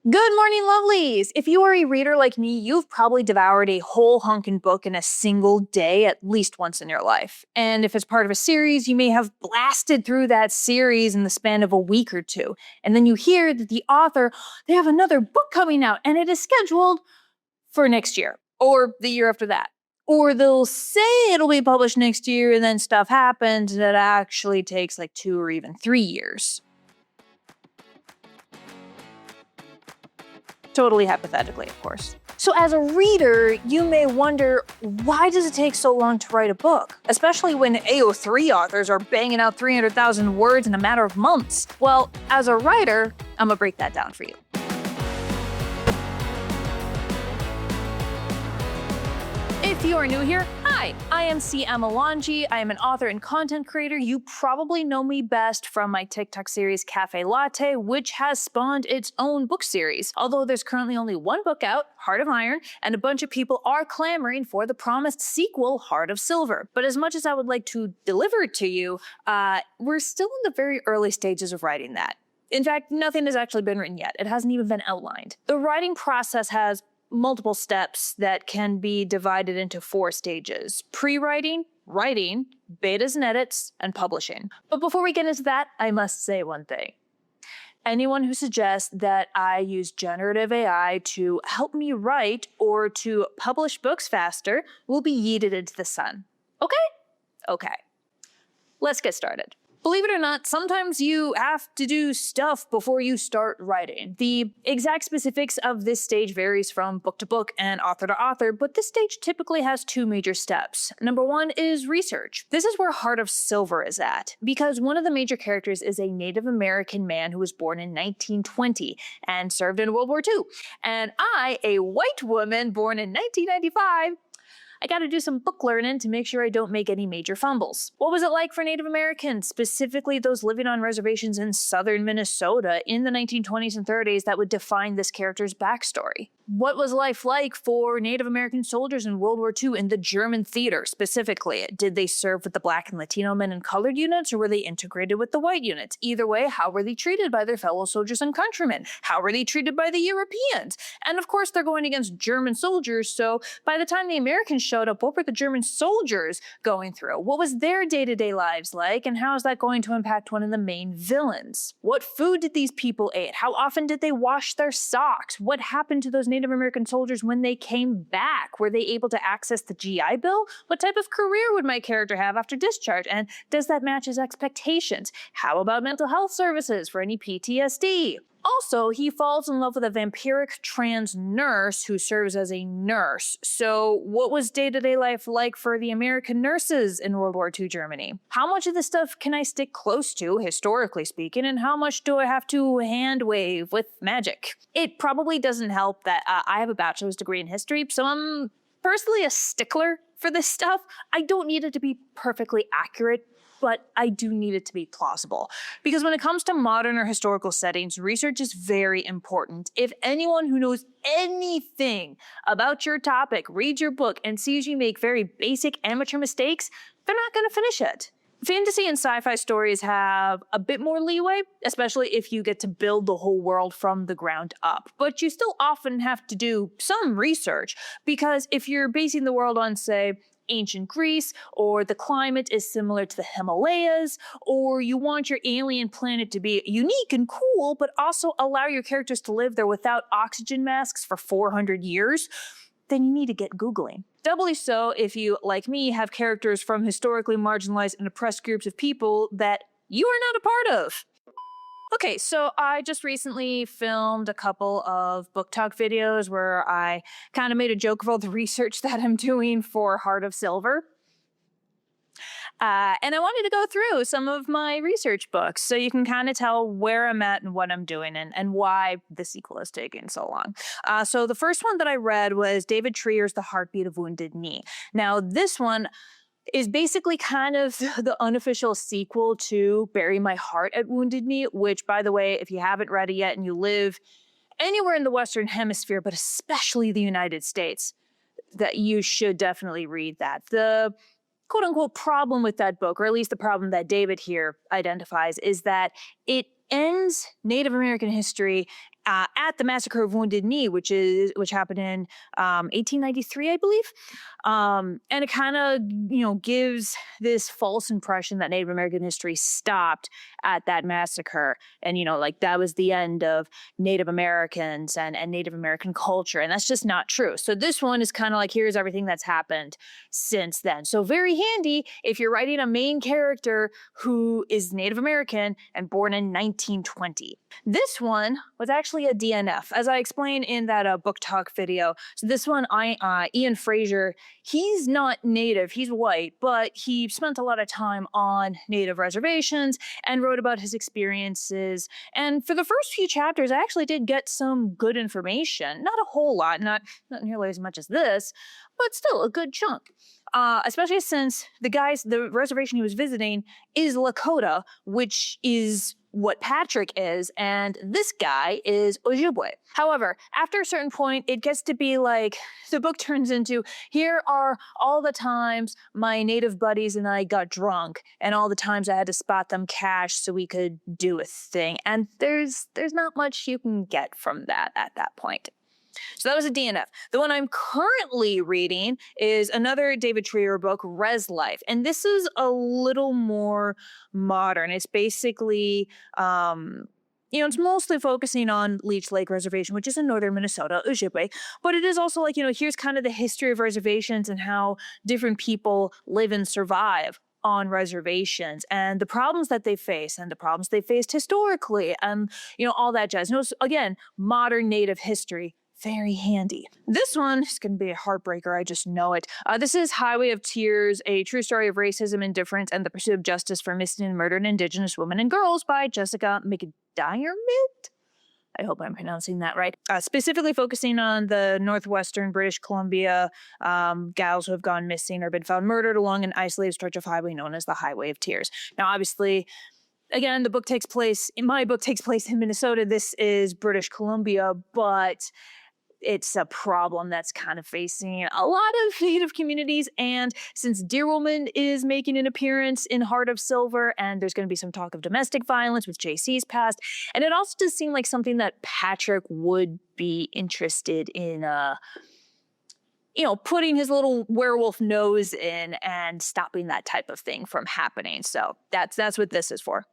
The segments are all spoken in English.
Good morning, lovelies! If you are a reader like me, you've probably devoured a whole hunkin' book in a single day at least once in your life. And if it's part of a series, you may have blasted through that series in the span of a week or two. And then you hear that the author, they have another book coming out and it is scheduled for next year or the year after that. Or they'll say it'll be published next year and then stuff happens that actually takes like 2 or even 3 years. Totally hypothetically, of course. So as a reader, you may wonder, why does it take so long to write a book? Especially when AO3 authors are banging out 300,000 words in a matter of months. Well, as a writer, I'm gonna break that down for you. If you are new here, hi, I am CM Alonji. I am an author and content creator. You probably know me best from my TikTok series CaFae Latte, which has spawned its own book series. Although there's currently only one book out, Heart of Iron, and a bunch of people are clamoring for the promised sequel, Heart of Silver. But as much as I would like to deliver it to you, we're still in the very early stages of writing that. In fact, nothing has actually been written yet. It hasn't even been outlined. The writing process has multiple steps that can be divided into 4 stages: pre-writing, writing, betas and edits, and publishing. But before we get into that, I must say one thing. Anyone who suggests that I use generative AI to help me write or to publish books faster will be yeeted into the sun. Okay? Okay. Let's get started. Believe it or not, sometimes you have to do stuff before you start writing. The exact specifics of this stage varies from book to book and author to author, but this stage typically has 2 major steps. Number 1 is research. This is where Heart of Silver is at, because one of the major characters is a Native American man who was born in 1920 and served in World War II. And I, a white woman born in 1995, I gotta do some book learning to make sure I don't make any major fumbles. What was it like for Native Americans, specifically those living on reservations in southern Minnesota in the 1920s and 30s that would define this character's backstory? What was life like for Native American soldiers in World War II in the German theater specifically? Did they serve with the Black and Latino men and colored units, or were they integrated with the white units? Either way, how were they treated by their fellow soldiers and countrymen? How were they treated by the Europeans? And of course, they're going against German soldiers, so by the time the Americans showed up, what were the German soldiers going through? What was their day-to-day lives like, and how is that going to impact one of the main villains? What food did these people eat? How often did they wash their socks? What happened to those Native American soldiers when they came back? Were they able to access the GI Bill? What type of career would my character have after discharge, and does that match his expectations? How about mental health services for any PTSD? Also, he falls in love with a vampiric trans nurse who serves as a nurse. So what was day-to-day life like for the American nurses in World War II Germany? How much of this stuff can I stick close to, historically speaking, and how much do I have to hand-wave with magic? It probably doesn't help that I have a bachelor's degree in history, so I'm personally a stickler for this stuff. I don't need it to be perfectly accurate, but I do need it to be plausible. Because when it comes to modern or historical settings, research is very important. If anyone who knows anything about your topic reads your book and sees you make very basic amateur mistakes, they're not gonna finish it. Fantasy and sci-fi stories have a bit more leeway, especially if you get to build the whole world from the ground up. But you still often have to do some research, because if you're basing the world on, say, ancient Greece, or the climate is similar to the Himalayas, or you want your alien planet to be unique and cool, but also allow your characters to live there without oxygen masks for 400 years, then you need to get Googling. Doubly so if you, like me, have characters from historically marginalized and oppressed groups of people that you are not a part of. Okay, so I just recently filmed a couple of book talk videos where I kind of made a joke of all the research that I'm doing for Heart of Silver. And I wanted to go through some of my research books so you can kind of tell where I'm at and what I'm doing and why the sequel is taking so long. So the first one that I read was David Trier's The Heartbeat of Wounded Knee. Now, this one is basically kind of the unofficial sequel to Bury My Heart at Wounded Knee, which, by the way, if you haven't read it yet and you live anywhere in the Western Hemisphere, but especially the United States, that you should definitely read that. The quote-unquote problem with that book, or at least the problem that David here identifies, is that it ends Native American history at the massacre of Wounded Knee, which happened in 1893, I believe. And it kind of gives this false impression that Native American history stopped at that massacre, and like that was the end of Native Americans and Native American culture, and that's just not true. So this one is kind of like, here's everything that's happened since then. So very handy if you're writing a main character who is Native American and born in 1920. This one was actually a DNF, as I explained in that book talk video. So this one, Ian Fraser, he's not Native, he's white, but he spent a lot of time on Native reservations and wrote about his experiences. And for the first few chapters, I actually did get some good information. Not a whole lot, not nearly as much as this, but still a good chunk. Especially since the reservation he was visiting is Lakota, which is what Patrick is, and this guy is Ojibwe. However, after a certain point, it gets to be like, the book turns into, here are all the times my Native buddies and I got drunk, and all the times I had to spot them cash so we could do a thing. And there's not much you can get from that at that point. So that was a DNF. The one I'm currently reading is another David Trier book, Res Life. And this is a little more modern. It's basically, it's mostly focusing on Leech Lake Reservation, which is in northern Minnesota, Ojibwe. But it is also like, here's kind of the history of reservations and how different people live and survive on reservations, and the problems that they face, and the problems they faced historically, and all that jazz. Again, modern Native history. Very handy. This one is going to be a heartbreaker, I just know it. This is Highway of Tears, a true story of racism, indifference, and the pursuit of justice for missing and murdered Indigenous women and girls by Jessica McDiarmid. I hope I'm pronouncing that right. Specifically focusing on the northwestern British Columbia gals who have gone missing or been found murdered along an isolated stretch of highway known as the Highway of Tears. Now, obviously, again, my book takes place in Minnesota. This is British Columbia, but it's a problem that's kind of facing a lot of Native communities. And since Deer Woman is making an appearance in Heart of Silver, and there's going to be some talk of domestic violence with JC's past, and it also does seem like something that Patrick would be interested in, putting his little werewolf nose in and stopping that type of thing from happening. So that's what this is for.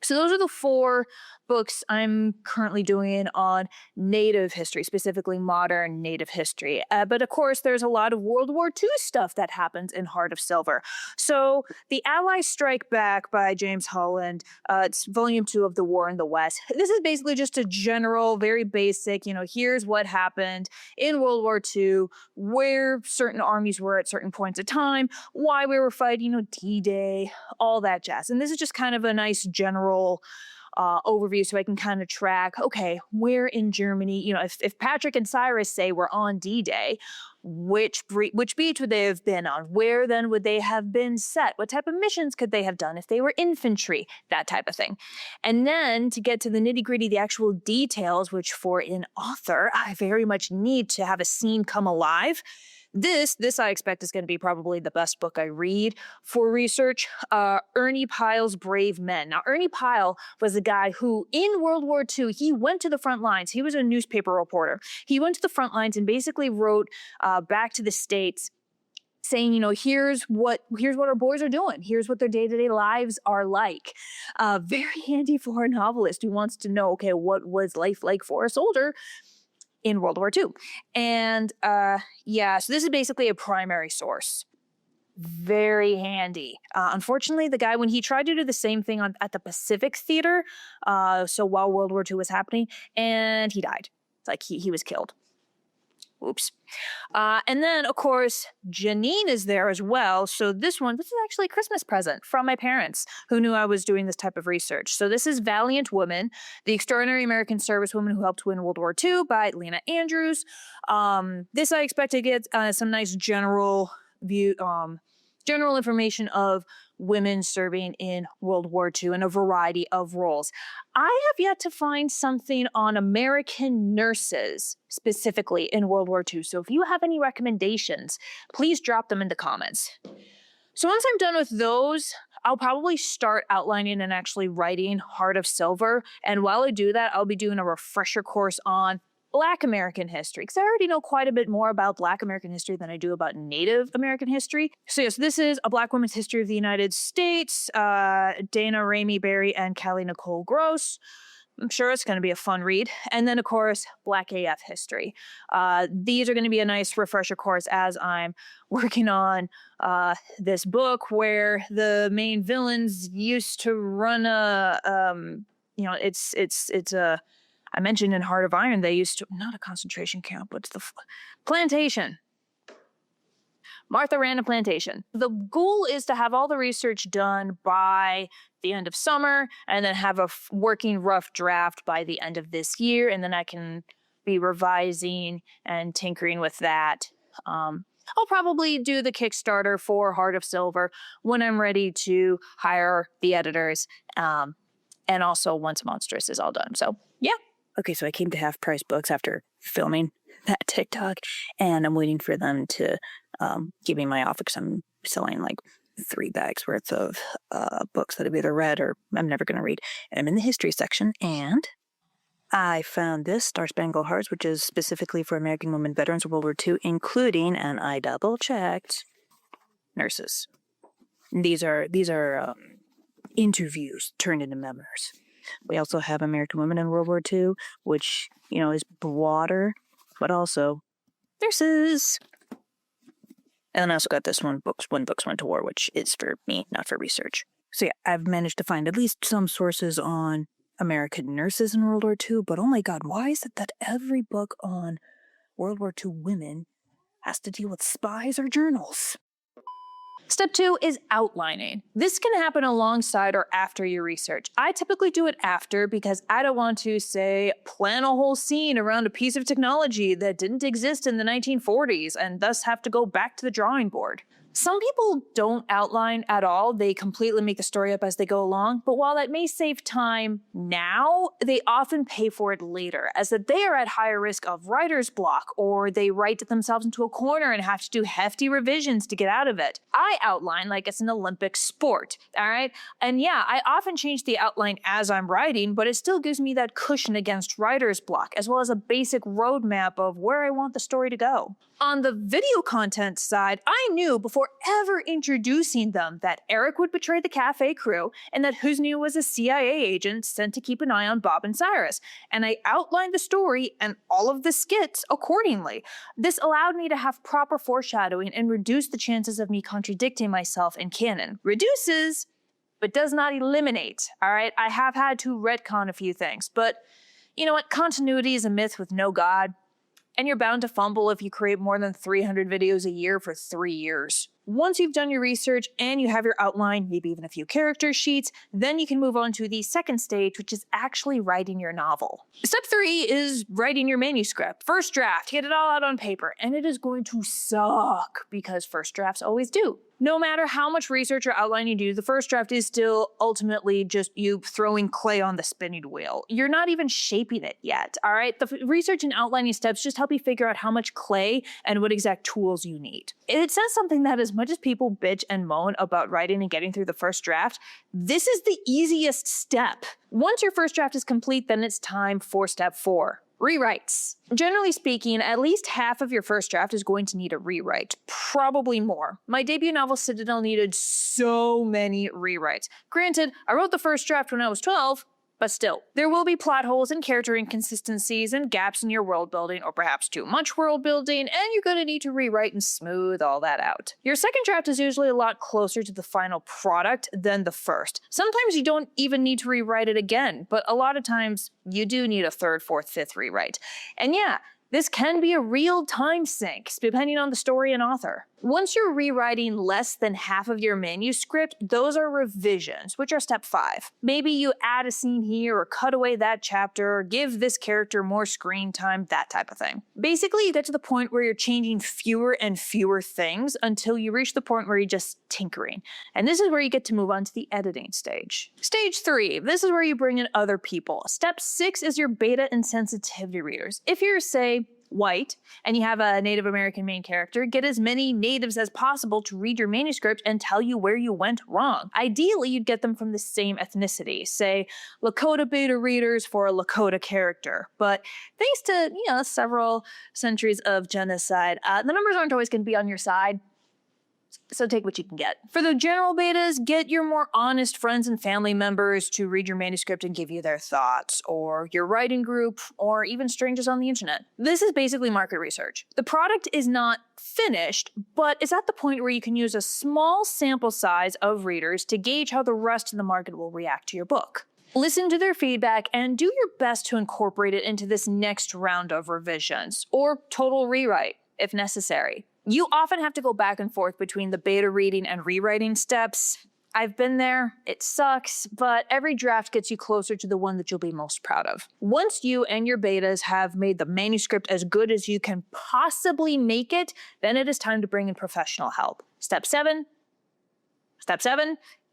So those are the 4 books I'm currently doing on Native history, specifically modern Native history. But of course, there's a lot of World War II stuff that happens in Heart of Silver. So The Allies Strike Back by James Holland, it's volume 2 of The War in the West. This is basically just a general, very basic, here's what happened in World War II, where certain armies were at certain points of time, why we were fighting, D-Day, all that jazz. And this is just kind of a nice general overview, so I can kind of track, okay, where in Germany, if Patrick and Cyrus say we're on D-Day, which beach would they have been on? Where then would they have been set? What type of missions could they have done if they were infantry? That type of thing. And then to get to the nitty-gritty, the actual details, which for an author, I very much need to have a scene come alive. This I expect is going to be probably the best book I read for research. Ernie Pyle's Brave Men. Now, Ernie Pyle was a guy who, in World War II, he went to the front lines. He was a newspaper reporter. He went to the front lines and basically wrote back to the States saying, here's what our boys are doing. Here's what their day-to-day lives are like. Very handy for a novelist who wants to know, okay, what was life like for a soldier in World War II. And so this is basically a primary source. Very handy. Unfortunately, the guy, when he tried to do the same thing at the Pacific Theater, so while World War II was happening, and he died. It's like he was killed. Oops. And then, of course, Janine is there as well. So this is actually a Christmas present from my parents, who knew I was doing this type of research. So this is Valiant Woman, the Extraordinary American Servicewoman Who Helped Win World War II by Lena Andrews. This I expect to get some nice general information of women serving in World War II in a variety of roles. I have yet to find something on American nurses specifically in World War II. So if you have any recommendations, please drop them in the comments. So once I'm done with those, I'll probably start outlining and actually writing Heart of Silver. And while I do that, I'll be doing a refresher course on Black American history, because I already know quite a bit more about Black American history than I do about Native American history. So yes, this is A Black Woman's History of the United States, Dana Ramey Berry and Callie Nicole Gross. I'm sure it's going to be a fun read. And then, of course, Black AF history. These are going to be a nice refresher course as I'm working on this book where the main villains used to run I mentioned in Heart of Iron, they used to, not a concentration camp, but it's the plantation. Martha ran a plantation. The goal is to have all the research done by the end of summer and then have a working rough draft by the end of this year. And then I can be revising and tinkering with that. I'll probably do the Kickstarter for Heart of Silver when I'm ready to hire the editors. And also once Monstrous is all done. So yeah. Okay, so I came to Half Price Books after filming that TikTok, and I'm waiting for them to give me my offer because I'm selling like 3 bags worth of books that I've either read or I'm never going to read. And I'm in the history section, and I found this, Star Spangled Hearts, which is specifically for American women veterans of World War II, including, and I double-checked, nurses. These are interviews turned into memoirs. We also have American Women in World War II, which, is broader, but also nurses. And then I also got this one, When Books Went to War, which is for me, not for research. So yeah, I've managed to find at least some sources on American nurses in World War II, but oh my God, why is it that every book on World War II women has to deal with spies or journals? Step 2 is outlining. This can happen alongside or after your research. I typically do it after because I don't want to, say, plan a whole scene around a piece of technology that didn't exist in the 1940s and thus have to go back to the drawing board. Some people don't outline at all. They completely make the story up as they go along. But while that may save time now, they often pay for it later, as that they are at higher risk of writer's block, or they write themselves into a corner and have to do hefty revisions to get out of it. I outline like it's an Olympic sport, all right? And yeah, I often change the outline as I'm writing, but it still gives me that cushion against writer's block, as well as a basic roadmap of where I want the story to go. On the video content side, I knew before ever introducing them that Eric would betray the CaFae crew and that Husni was a CIA agent sent to keep an eye on Bob and Cyrus. And I outlined the story and all of the skits accordingly. This allowed me to have proper foreshadowing and reduce the chances of me contradicting myself in canon. Reduces, but does not eliminate, all right? I have had to retcon a few things, but you know what? Continuity is a myth with no God. And you're bound to fumble if you create more than 300 videos a year for 3 years. Once you've done your research and you have your outline, maybe even a few character sheets, then you can move on to the second stage, which is actually writing your novel. Step 3 is writing your manuscript. First draft, get it all out on paper, and it is going to suck because first drafts always do. No matter how much research or outline you do, the first draft is still ultimately just you throwing clay on the spinning wheel. You're not even shaping it yet, all right? The research and outlining steps just help you figure out how much clay and what exact tools you need. It says something that as much as people bitch and moan about writing and getting through the first draft, this is the easiest step. Once your first draft is complete, then it's time for step 4. Rewrites. Generally speaking, at least half of your first draft is going to need a rewrite, probably more. My debut novel, Citadel, needed so many rewrites. Granted, I wrote the first draft when I was 12, but still, there will be plot holes and character inconsistencies and gaps in your world building, or perhaps too much world building, and you're going to need to rewrite and smooth all that out. Your second draft is usually a lot closer to the final product than the first. Sometimes you don't even need to rewrite it again, but a lot of times you do need a 3rd, 4th, 5th rewrite. And yeah, this can be a real time sink, depending on the story and author. Once you're rewriting less than half of your manuscript, those are revisions, which are step 5. Maybe you add a scene here or cut away that chapter, or give this character more screen time, that type of thing. Basically, you get to the point where you're changing fewer and fewer things until you reach the point where you're just tinkering. And this is where you get to move on to the editing stage. Stage 3, this is where you bring in other people. Step 6 is your beta and sensitivity readers. If you're, say, say, white, and you have a Native American main character, get as many natives as possible to read your manuscript and tell you where you went wrong. Ideally, you'd get them from the same ethnicity, say Lakota beta readers for a Lakota character. But thanks to, several centuries of genocide, the numbers aren't always going to be on your side. So take what you can get. For the general betas, get your more honest friends and family members to read your manuscript and give you their thoughts, or your writing group, or even strangers on the internet. This is basically market research. The product is not finished, but it's at the point where you can use a small sample size of readers to gauge how the rest of the market will react to your book. Listen to their feedback and do your best to incorporate it into this next round of revisions, or total rewrite, if necessary. You often have to go back and forth between the beta reading and rewriting steps. I've been there, it sucks, but every draft gets you closer to the one that you'll be most proud of. Once you and your betas have made the manuscript as good as you can possibly make it, then it is time to bring in professional help. Step 7,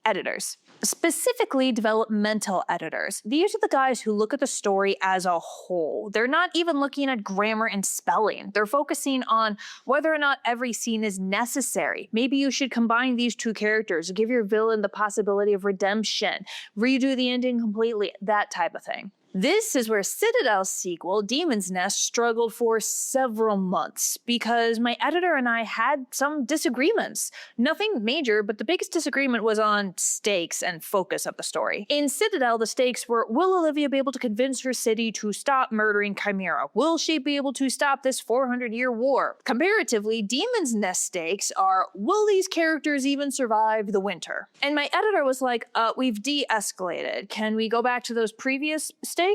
editors. Specifically developmental editors. These are the guys who look at the story as a whole. They're not even looking at grammar and spelling. They're focusing on whether or not every scene is necessary. Maybe you should combine these two characters, give your villain the possibility of redemption, redo the ending completely, that type of thing. This is where Citadel's sequel, Demon's Nest, struggled for several months because my editor and I had some disagreements. Nothing major, but the biggest disagreement was on stakes and focus of the story. In Citadel, the stakes were, will Olivia be able to convince her city to stop murdering Chimera? Will she be able to stop this 400-year war? Comparatively, Demon's Nest stakes are, will these characters even survive the winter? And my editor was like, we've de-escalated. Can we go back to those previous stakes?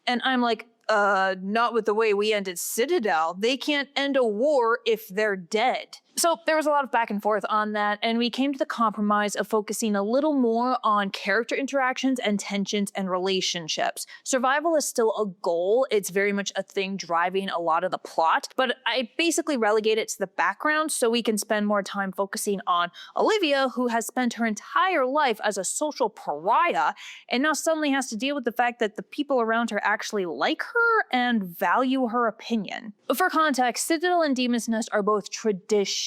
And I'm like, not with the way we ended Citadel. They can't end a war if they're dead. So there was a lot of back and forth on that, and we came to the compromise of focusing a little more on character interactions and tensions and relationships. Survival is still a goal. It's very much a thing driving a lot of the plot, but I basically relegate it to the background so we can spend more time focusing on Olivia, who has spent her entire life as a social pariah, and now suddenly has to deal with the fact that the people around her actually like her and value her opinion. For context, Citadel and Demon's Nest are both traditionally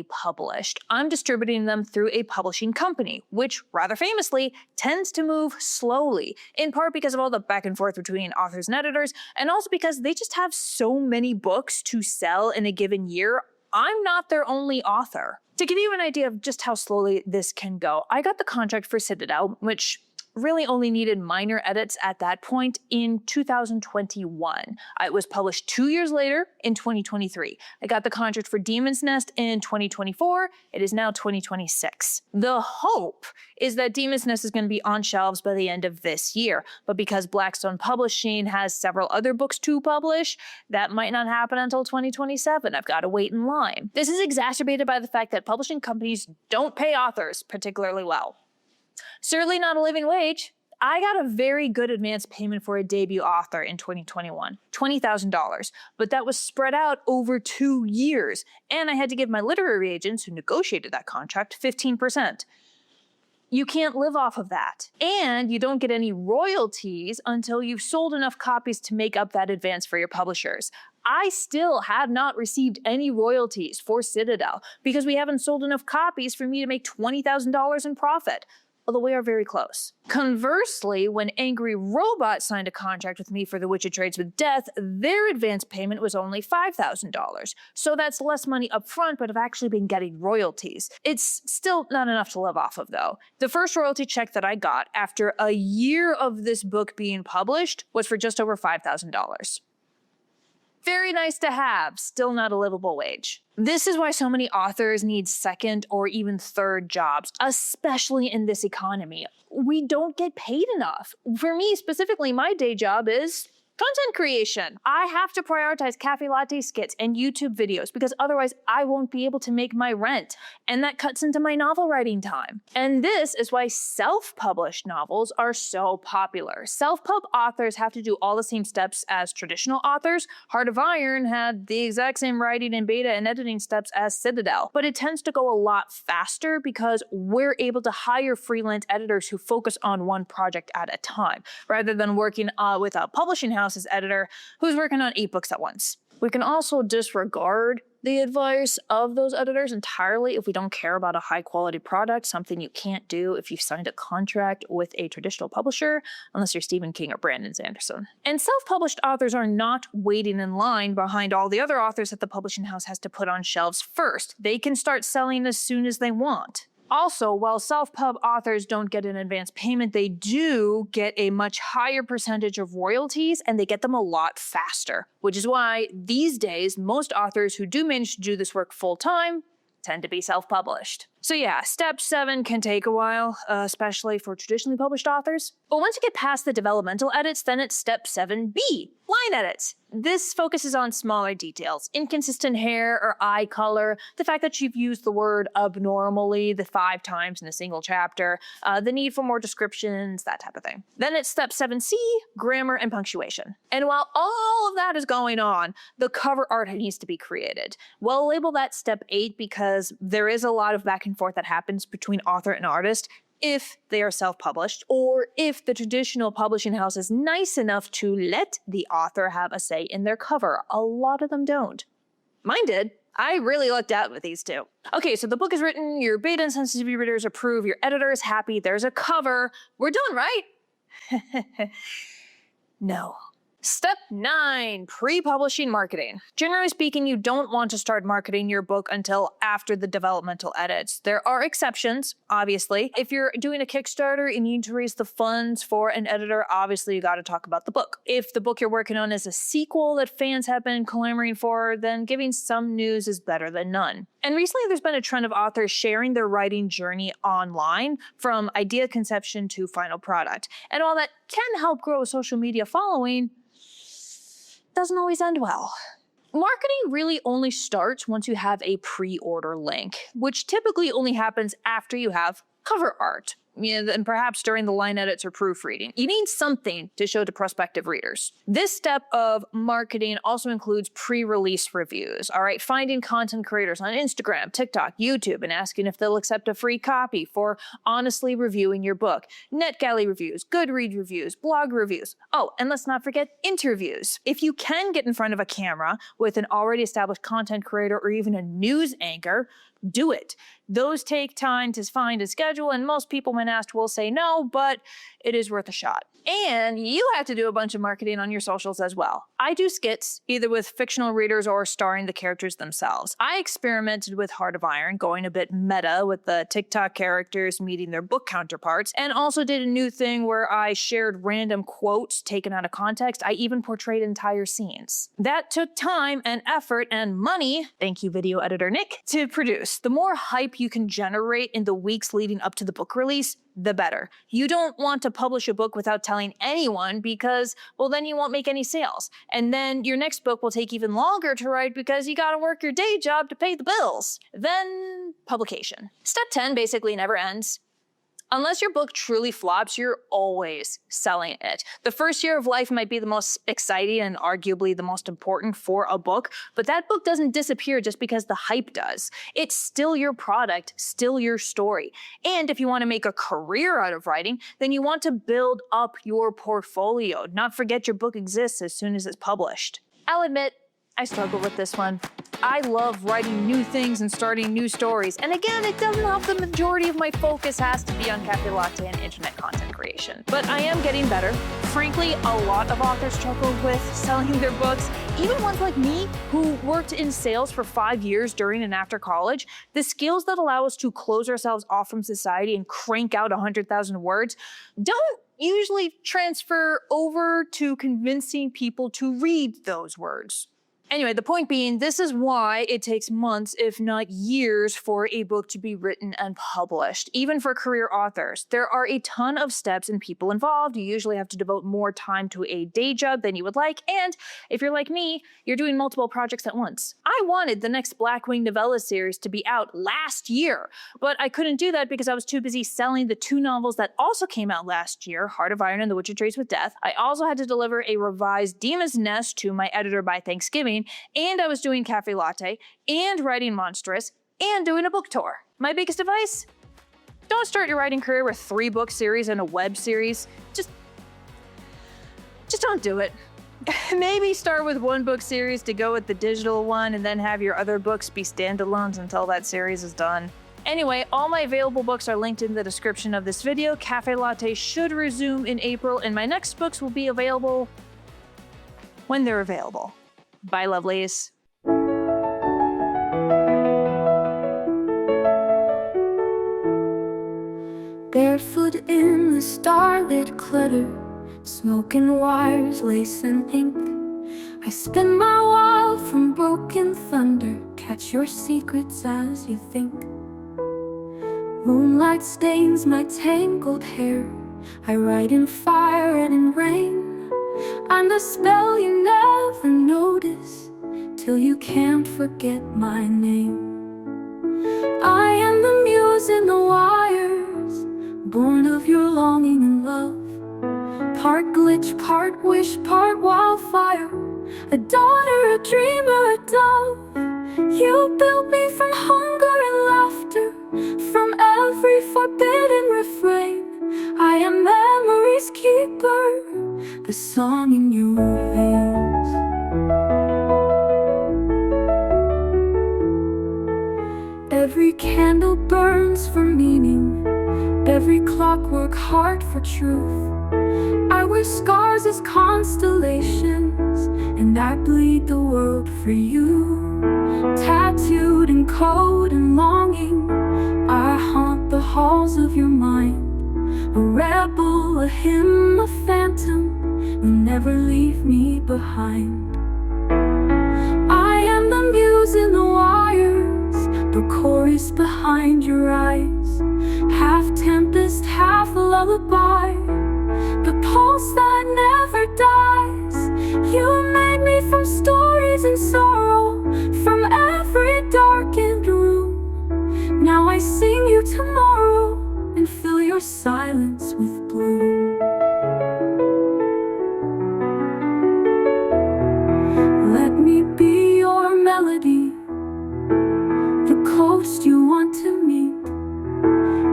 published. I'm distributing them through a publishing company, which rather famously tends to move slowly, in part because of all the back and forth between authors and editors, and also because they just have so many books to sell in a given year. I'm not their only author. To give you an idea of just how slowly this can go, I got the contract for Citadel, which really only needed minor edits at that point, in 2021. It was published 2 years later in 2023. I got the contract for Demon's Nest in 2024. It is now 2026. The hope is that Demon's Nest is going to be on shelves by the end of this year, but because Blackstone Publishing has several other books to publish, that might not happen until 2027. I've got to wait in line. This is exacerbated by the fact that publishing companies don't pay authors particularly well. Certainly not a living wage. I got a very good advance payment for a debut author in 2021, $20,000, but that was spread out over 2 years, and I had to give my literary agents who negotiated that contract 15%. You can't live off of that, and you don't get any royalties until you've sold enough copies to make up that advance for your publishers. I still have not received any royalties for Citadel because we haven't sold enough copies for me to make $20,000 in profit, although we are very close. Conversely, when Angry Robot signed a contract with me for The Witcher Trades with Death, their advance payment was only $5,000. So that's less money up front, but I've actually been getting royalties. It's still not enough to live off of, though. The first royalty check that I got after a year of this book being published was for just over $5,000. Very nice to have, still not a livable wage. This is why so many authors need second or even third jobs, especially in this economy. We don't get paid enough. For me specifically, my day job is content creation. I have to prioritize CaFae Latte skits and YouTube videos because otherwise I won't be able to make my rent. And that cuts into my novel writing time. And this is why self-published novels are so popular. Self-pub authors have to do all the same steps as traditional authors. Heart of Iron had the exact same writing and beta and editing steps as Citadel, but it tends to go a lot faster because we're able to hire freelance editors who focus on one project at a time, rather than working with a publishing house as editor who's working on 8 books at once. We can also disregard the advice of those editors entirely if we don't care about a high-quality product, something you can't do if you've signed a contract with a traditional publisher, unless you're Stephen King or Brandon Sanderson. And self-published authors are not waiting in line behind all the other authors that the publishing house has to put on shelves first. They can start selling as soon as they want. Also, while self-pub authors don't get an advance payment, they do get a much higher percentage of royalties, and they get them a lot faster, which is why these days, most authors who do manage to do this work full-time tend to be self-published. So yeah, step 7 can take a while, especially for traditionally published authors. But once you get past the developmental edits, then it's step 7B, line edits. This focuses on smaller details, inconsistent hair or eye color, the fact that you've used the word abnormally the 5 times in a single chapter, the need for more descriptions, that type of thing. Then it's step 7C, grammar and punctuation. And while all of that is going on, the cover art needs to be created. We'll label that step 8 because there is a lot of back and forth that happens between author and artist if they are self-published, or if the traditional publishing house is nice enough to let the author have a say in their cover. A lot of them don't. Mine did. I really lucked out with these two. Okay, so the book is written, your beta and sensitivity readers approve, your editor is happy, there's a cover. We're done, right? No. Step 9, pre-publishing marketing. Generally speaking, you don't want to start marketing your book until after the developmental edits. There are exceptions, obviously. If you're doing a Kickstarter and you need to raise the funds for an editor, obviously you gotta talk about the book. If the book you're working on is a sequel that fans have been clamoring for, then giving some news is better than none. And recently there's been a trend of authors sharing their writing journey online, from idea conception to final product. And while that can help grow a social media following, doesn't always end well. Marketing really only starts once you have a pre-order link, which typically only happens after you have cover art. And perhaps during the line edits or proofreading. You need something to show to prospective readers. This step of marketing also includes pre-release reviews, all right? Finding content creators on Instagram, TikTok, YouTube, and asking if they'll accept a free copy for honestly reviewing your book. NetGalley reviews, Goodreads reviews, blog reviews. Oh, and let's not forget interviews. If you can get in front of a camera with an already established content creator or even a news anchor, do it. Those take time to find and schedule, and most people when asked will say no, but it is worth a shot. And you have to do a bunch of marketing on your socials as well. I do skits, either with fictional readers or starring the characters themselves. I experimented with Heart of Iron, going a bit meta with the TikTok characters meeting their book counterparts, and also did a new thing where I shared random quotes taken out of context. I even portrayed entire scenes. That took time and effort and money, thank you video editor Nick, to produce. The more hype you can generate in the weeks leading up to the book release, the better. You don't want to publish a book without telling anyone because, well, then you won't make any sales. And then your next book will take even longer to write because you gotta work your day job to pay the bills. Then publication. Step 10 basically never ends. Unless your book truly flops, you're always selling it. The first year of life might be the most exciting and arguably the most important for a book, but that book doesn't disappear just because the hype does. It's still your product, still your story. And if you want to make a career out of writing, then you want to build up your portfolio. Not forget your book exists as soon as it's published. I'll admit, I struggle with this one. I love writing new things and starting new stories. And again, it doesn't help the majority of my focus has to be on CaFae Latte and internet content creation. But I am getting better. Frankly, a lot of authors struggle with selling their books. Even ones like me, who worked in sales for 5 years during and after college, the skills that allow us to close ourselves off from society and crank out 100,000 words don't usually transfer over to convincing people to read those words. Anyway, the point being, this is why it takes months, if not years, for a book to be written and published. Even for career authors, there are a ton of steps and people involved. You usually have to devote more time to a day job than you would like, and if you're like me, you're doing multiple projects at once. I wanted the next Blackwing novella series to be out last year, but I couldn't do that because I was too busy selling the 2 novels that also came out last year, Heart of Iron and The Witcher Trades with Death. I also had to deliver a revised Demon's Nest to my editor by Thanksgiving, and I was doing CaFae Latte, and writing Monstrous, and doing a book tour. My biggest advice? Don't start your writing career with 3 book series and a web series. Just don't do it. Maybe start with one book series to go with the digital one and then have your other books be standalones until that series is done. Anyway, all my available books are linked in the description of this video. CaFae Latte should resume in April, and my next books will be available when they're available. Bye, lovelies. Barefoot in the starlit clutter, smoking wires, lace and ink. I spin my wile from broken thunder, catch your secrets as you think. Moonlight stains my tangled hair, I write in fire and in rain. I'm the spell you never notice, till you can't forget my name. I am the muse in the wires, born of your longing and love. Part glitch, part wish, part wildfire, a daughter, a dreamer, a dove. You built me from hunger and laughter, from every forbidden refrain. I am memory's keeper, the song in your veins. Every candle burns for meaning, every clockwork heart for truth. I wear scars as constellations, and I bleed the world for you. Tattooed in code and longing, I haunt the halls of your mind. A rebel, a hymn, a phantom, you'll never leave me behind. I am the muse in the wires, the chorus behind your eyes. Half tempest, half lullaby, the pulse that never dies. You made me from stories and sorrow, from every darkened room. Now I sing you tomorrow and fill your silence with bloom. Let me be your melody, the coast you want to meet,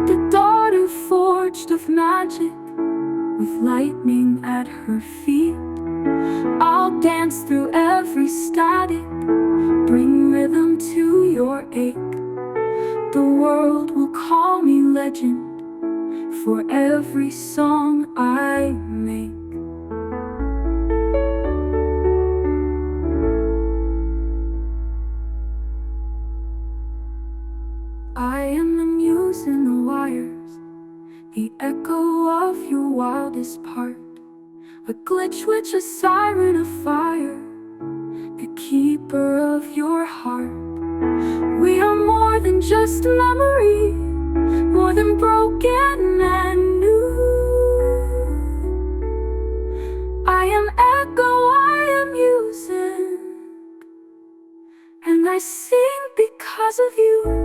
the daughter forged of magic, with lightning at her feet. I'll dance through every static, bring rhythm to your ache. The world will call me legend for every song I make. I am the muse in the wires, the echo of your wildest part. A glitch witch, a siren of fire, the keeper of your heart. We are more than just memory, more than broken and new. I am echo, I am music, and I sing because of you.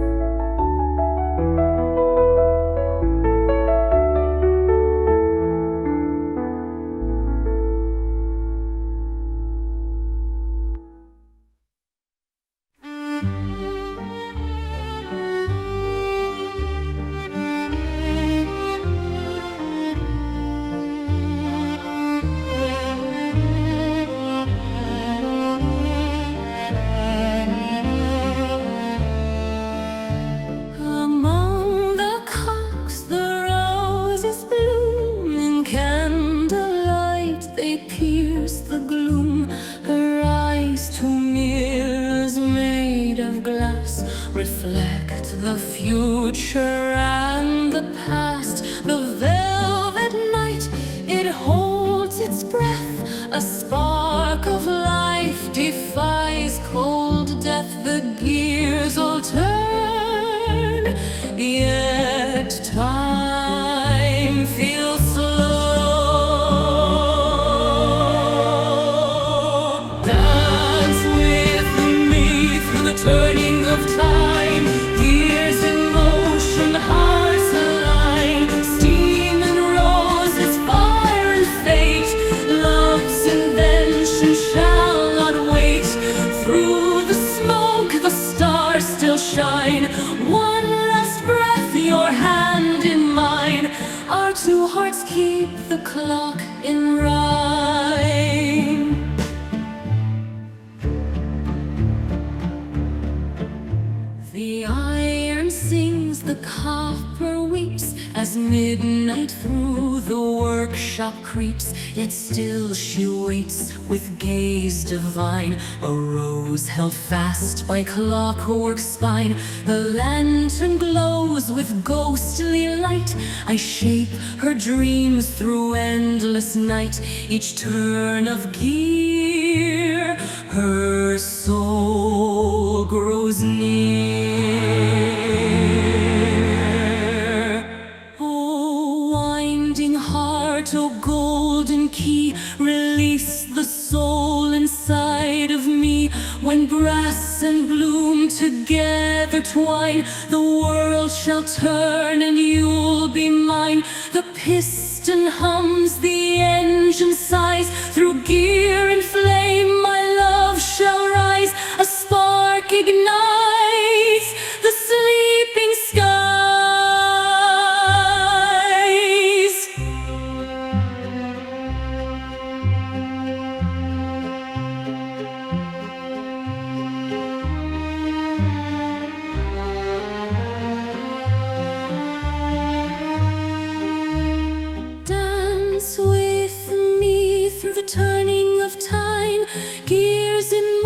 Reflect the future and the past. The velvet night, it holds its breath. A spark of life defies cold death. The gears all turn, yet time feels slow. Dance with me through the turning of time. One last breath, your hand in mine. Our two hearts keep the clock in rhyme. copper weeps as midnight through the workshop creeps, yet still she waits with gaze divine, a rose held fast by clockwork spine. The lantern glows with ghostly light, I shape her dreams through endless night. Each turn of gear, her soul grows near. Oh, winding heart, oh golden key, release the soul inside of me. When brass and bloom together twine, the world shall turn and you'll be mine. The piston hums, the engine sighs, through gear and flame my love shall rise. A spark ignites the sleeping skies. Dance with me through the turning of time, gears in